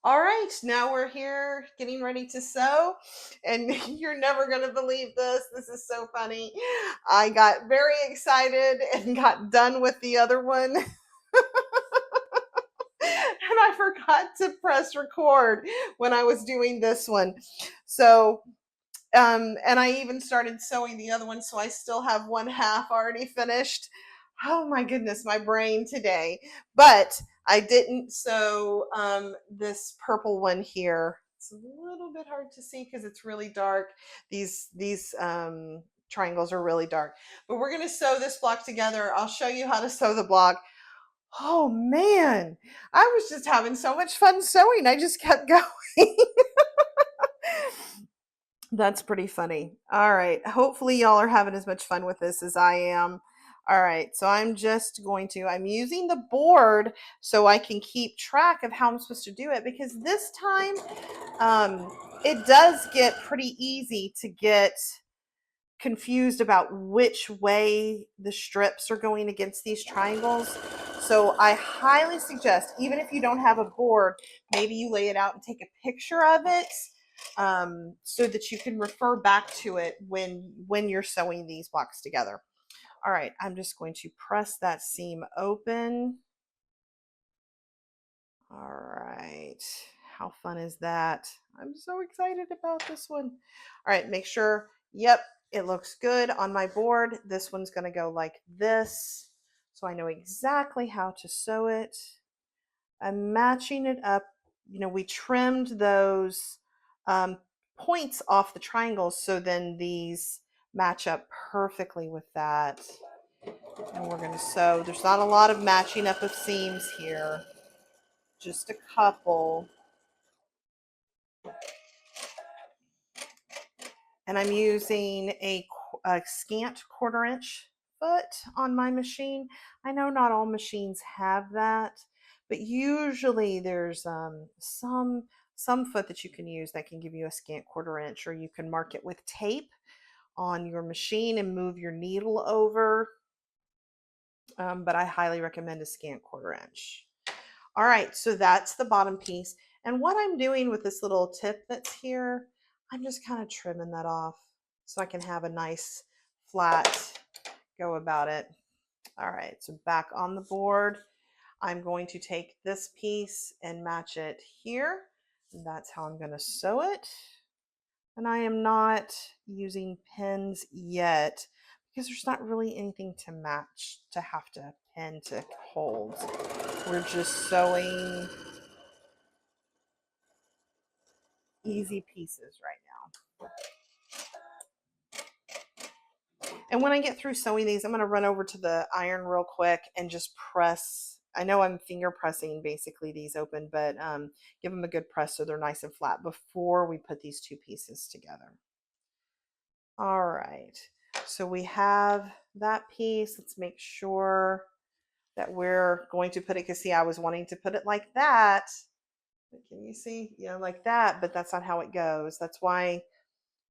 All right, now we're here getting ready to sew, and you're never going to believe this. This is so funny. I got very excited and got done with the other one, and I forgot to press record when I was doing this one. So, and I even started sewing the other one, so I still have one half already finished. Oh my goodness, my brain today. But I didn't sew this purple one here. It's a little bit hard to see because it's really dark. These triangles are really dark. But we're going to sew this block together. I'll show you how to sew the block. Oh man, I was just having so much fun sewing. I just kept going. That's pretty funny. All right. Hopefully, y'all are having as much fun with this as I am. All right. So I'm using the board so I can keep track of how I'm supposed to do it because this time it does get pretty easy to get confused about which way the strips are going against these triangles. So I highly suggest, even if you don't have a board, maybe you lay it out and take a picture of it so that you can refer back to it when you're sewing these blocks together. All right, I'm just going to press that seam open. All right, how fun is that? I'm so excited about this one. All right, make sure, yep, it looks good on my board. This one's gonna go like this, so I know exactly how to sew it. I'm matching it up. You know, we trimmed those um, points off the triangles, so then these match up perfectly with that. And we're gonna sew. There's not a lot of matching up of seams here, just a couple. And I'm using a scant 1/4 inch foot on my machine. I know not all machines have that, but usually there's some foot that you can use that can give you a scant 1/4 inch, or you can mark it with tape on your machine and move your needle over. But I highly recommend a scant 1/4 inch. All right, so that's the bottom piece. And what I'm doing with this little tip that's here, I'm just kind of trimming that off so I can have a nice flat go about it. All right, so back on the board, I'm going to take this piece and match it here. And that's how I'm going to sew it. And I am not using pins yet because there's not really anything to match to have to pin to hold. We're just sewing easy pieces right now. And when I get through sewing these, I'm going to run over to the iron real quick and just press. I know I'm finger pressing basically these open, but give them a good press so they're nice and flat before we put these two pieces together. All right, so we have that piece. Let's make sure that we're going to put it, because see, I was wanting to put it like that. Can you see? Yeah, like that, but that's not how it goes. That's why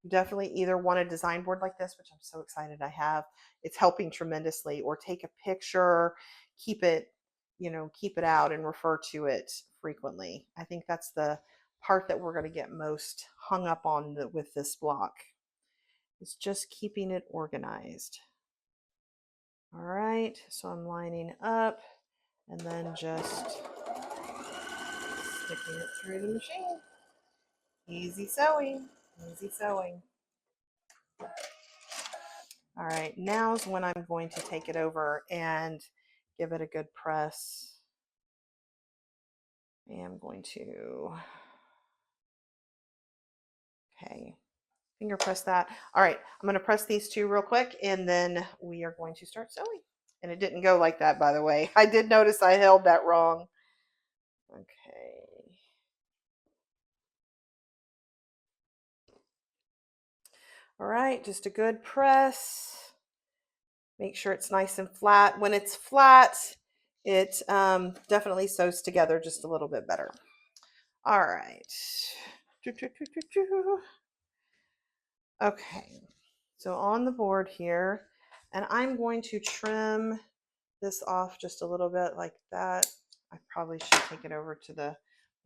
you definitely either want a design board like this, which I'm so excited I have. It's helping tremendously, or take a picture, keep it, keep it out and refer to it frequently. I think that's the part that we're going to get most hung up on with this block. It's just keeping it organized. All right, so I'm lining up and then just sticking it through the machine. Easy sewing, easy sewing. All right, now's when I'm going to take it over and give it a good press. I am going to, okay, finger press that. All right, I'm going to press these two real quick and then we are going to start sewing. And it didn't go like that, by the way. I did notice I held that wrong. Okay. All right, just a good press. Make sure it's nice and flat. When it's flat, it definitely sews together just a little bit better. All right. Okay, so on the board here, and I'm going to trim this off just a little bit like that. I probably should take it over to the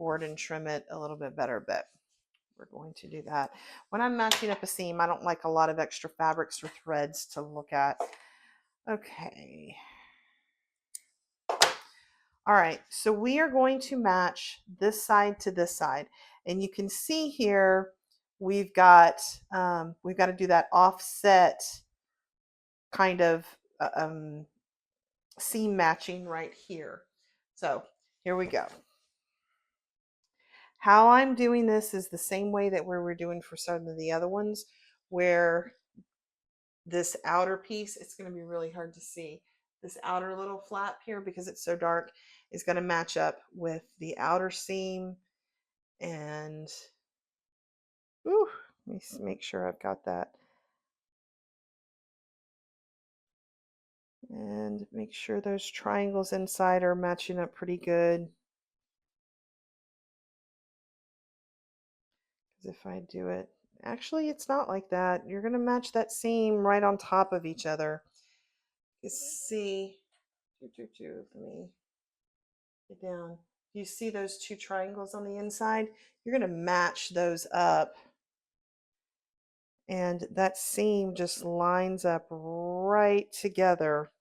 board and trim it a little bit better, but we're going to do that. When I'm matching up a seam, I don't like a lot of extra fabrics or threads to look at. Okay. All right, so we are going to match this side to this side. And you can see here, we've got to do that offset kind of seam matching right here. So here we go. How I'm doing this is the same way that we were doing for some of the other ones, where this outer piece, it's going to be really hard to see. This outer little flap here, because it's so dark, is going to match up with the outer seam. And whew, let me make sure I've got that. And make sure those triangles inside are matching up pretty good. Because if I do it, actually it's not like that. You're going to match that seam right on top of each other. You see, let me get down. You see those two triangles on the inside? You're going to match those up. And that seam just lines up right together.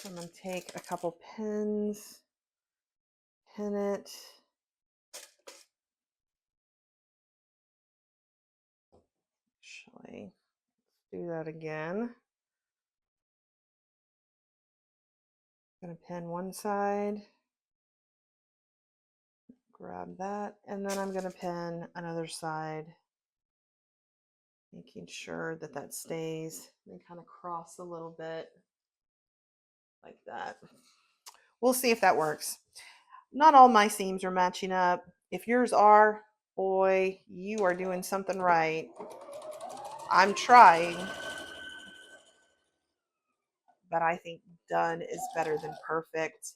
I'm going to take a couple pins, pin it. Actually, do that again. I'm going to pin one side, grab that, and then I'm going to pin another side, making sure that that stays, and kind of cross a little bit like that. We'll see if that works. Not all my seams are matching up. If yours are, boy, you are doing something right. I'm trying, but I think done is better than perfect.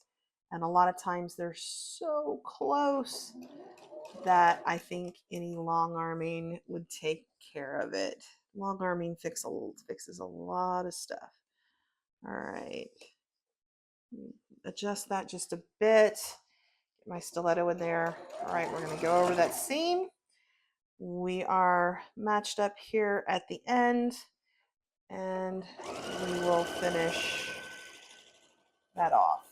And a lot of times they're so close that I think any long arming would take care of it. Long arming fixes a lot of stuff. All right. Adjust that just a bit. Get my stiletto in there. All right, we're going to go over that seam. We are matched up here at the end, and we will finish that off.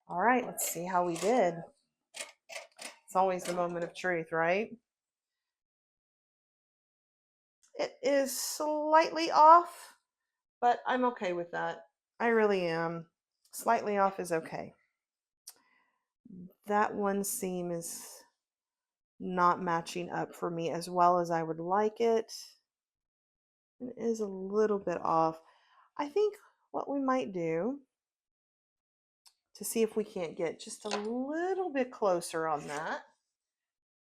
All right, let's see how we did. It's always the moment of truth, right? It is slightly off, but I'm okay with that. I really am. Slightly off is okay. That one seam is not matching up for me as well as I would like it. It is a little bit off. I think what we might do to see if we can't get just a little bit closer on that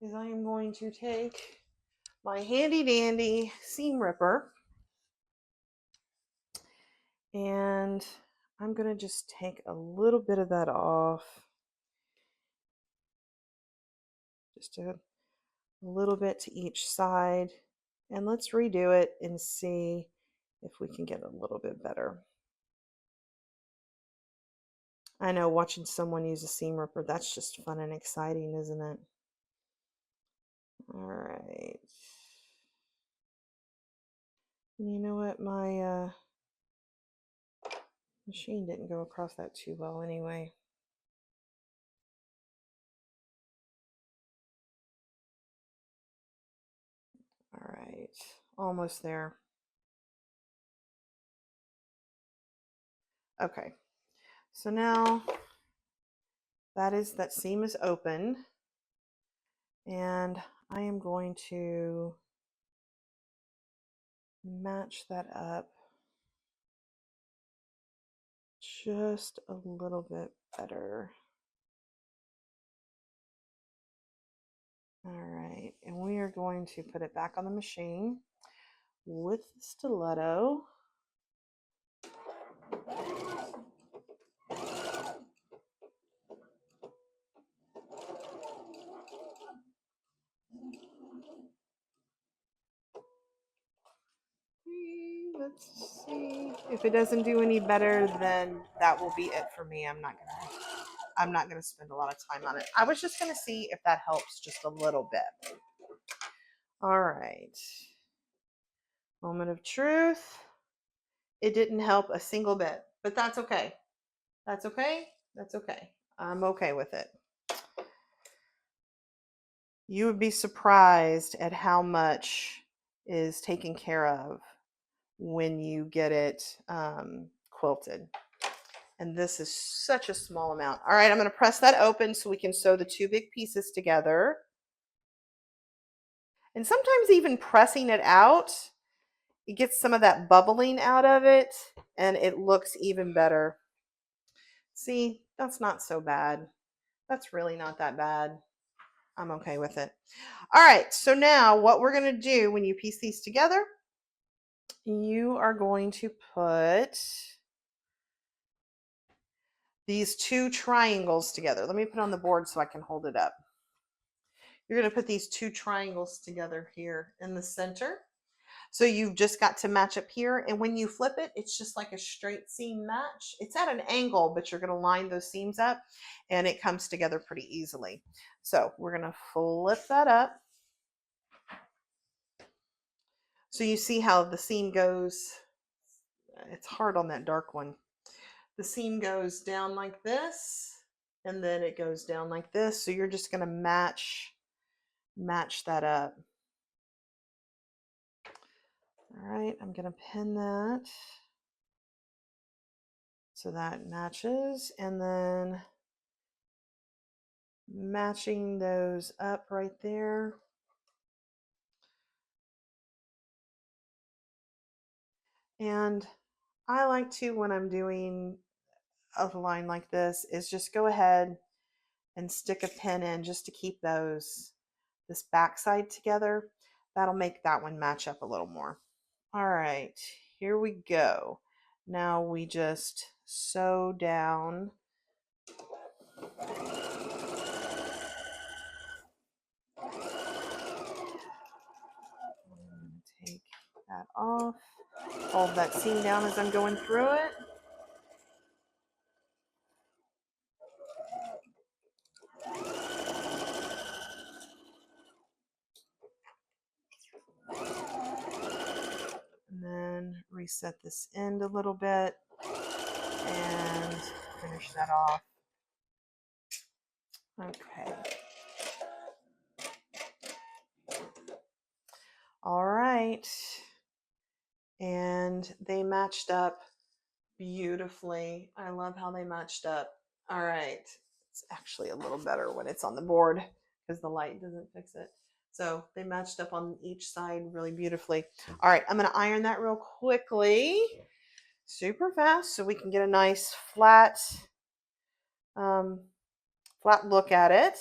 is I am going to take my handy dandy seam ripper, and I'm going to just take a little bit of that off, just a little bit to each side, and let's redo it and see if we can get a little bit better. I know, watching someone use a seam ripper, that's just fun and exciting, isn't it? All right. You know what? My machine didn't go across that too well anyway. All right. Almost there. Okay. So now that seam is open, and I am going to match that up just a little bit better. All right, and we are going to put it back on the machine with the stiletto. Let's see. If it doesn't do any better, then that will be it for me. I'm not gonna spend a lot of time on it. I was just gonna see if that helps just a little bit. All right. Moment of truth. It didn't help a single bit, but that's okay. That's okay. That's okay. I'm okay with it. You would be surprised at how much is taken care of when you get it quilted. And this is such a small amount. All right, I'm going to press that open so we can sew the two big pieces together. And sometimes even pressing it out, it gets some of that bubbling out of it and it looks even better. See, that's not so bad. That's really not that bad. I'm okay with it. All right, so now what we're going to do when you piece these together, you are going to put these two triangles together. Let me put it on the board so I can hold it up. You're going to put these two triangles together here in the center. So you've just got to match up here. And when you flip it, it's just like a straight seam match. It's at an angle, but you're going to line those seams up and it comes together pretty easily. So we're going to flip that up. So you see how the seam goes. It's hard on that dark one. The seam goes down like this, and then it goes down like this. So you're just going to match that up. All right, I'm going to pin that so that matches, and then matching those up right there. And I like to, when I'm doing a line like this, is just go ahead and stick a pin in just to keep this backside together. That'll make that one match up a little more. All right, here we go. Now we just sew down. Take that off. Hold that seam down as I'm going through it. And then reset this end a little bit and finish that off. Okay. All right. And they matched up beautifully. I love how they matched up. All right. It's actually a little better when it's on the board because the light doesn't fix it. So they matched up on each side really beautifully. All right, I'm going to iron that real quickly, super fast, so we can get a nice flat look at it.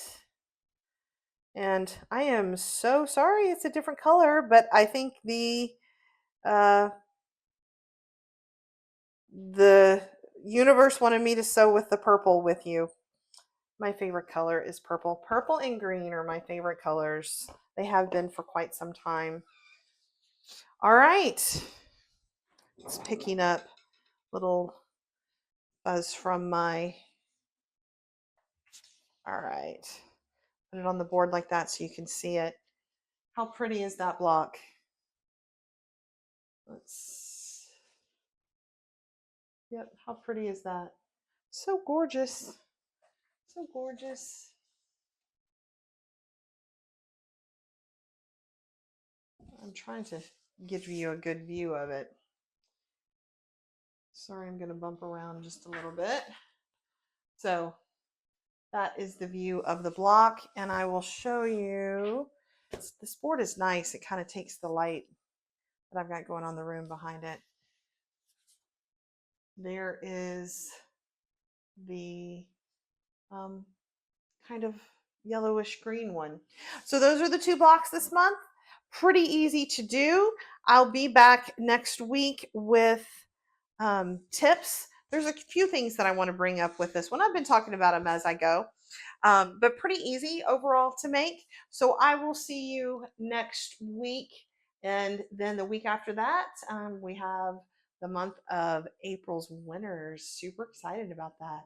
And I am so sorry it's a different color, but I think the universe wanted me to sew with the purple with you. My favorite color is purple. Purple and green are my favorite colors. They have been for quite some time. All right. It's picking up little buzz from my... All right. Put it on the board like that so you can see it. How pretty is that block? Yep, how pretty is that? So gorgeous. So gorgeous. I'm trying to give you a good view of it. Sorry, I'm going to bump around just a little bit. So that is the view of the block, and I will show you. This board is nice. It kind of takes the light that I've got going on in the room behind it. There is the kind of yellowish green one. So those are the two blocks this month. Pretty easy to do. I'll be back next week with tips. There's a few things that I want to bring up with this one. I've been talking about them as I go, but pretty easy overall to make. So I will see you next week And then the week after that, we have the month of April's winners. Super excited about that.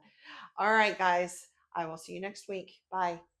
All right, guys, I will see you next week. Bye.